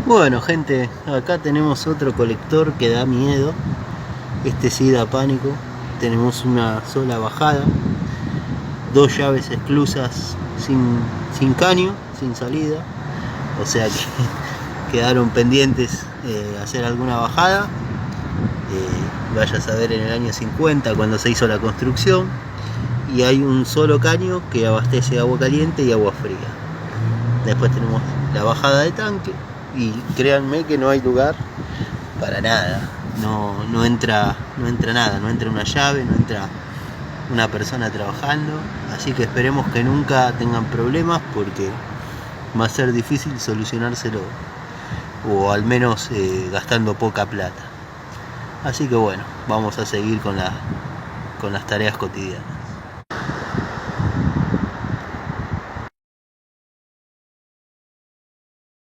Bueno, gente, acá tenemos otro colector que da miedo. Este sí da pánico. Tenemos una sola bajada, dos llaves exclusas sin caño, sin salida, o sea que quedaron pendientes hacer alguna bajada. Vaya a saber en el año 50 cuando se hizo la construcción, y hay un solo caño que abastece agua caliente y agua fría. Después tenemos la bajada de tanque y créanme que no hay lugar para nada. No entra nada, no entra una llave, no entra una persona trabajando, así que esperemos que nunca tengan problemas, porque va a ser difícil solucionárselo, o al menos gastando poca plata. Así que bueno, vamos a seguir con las tareas cotidianas.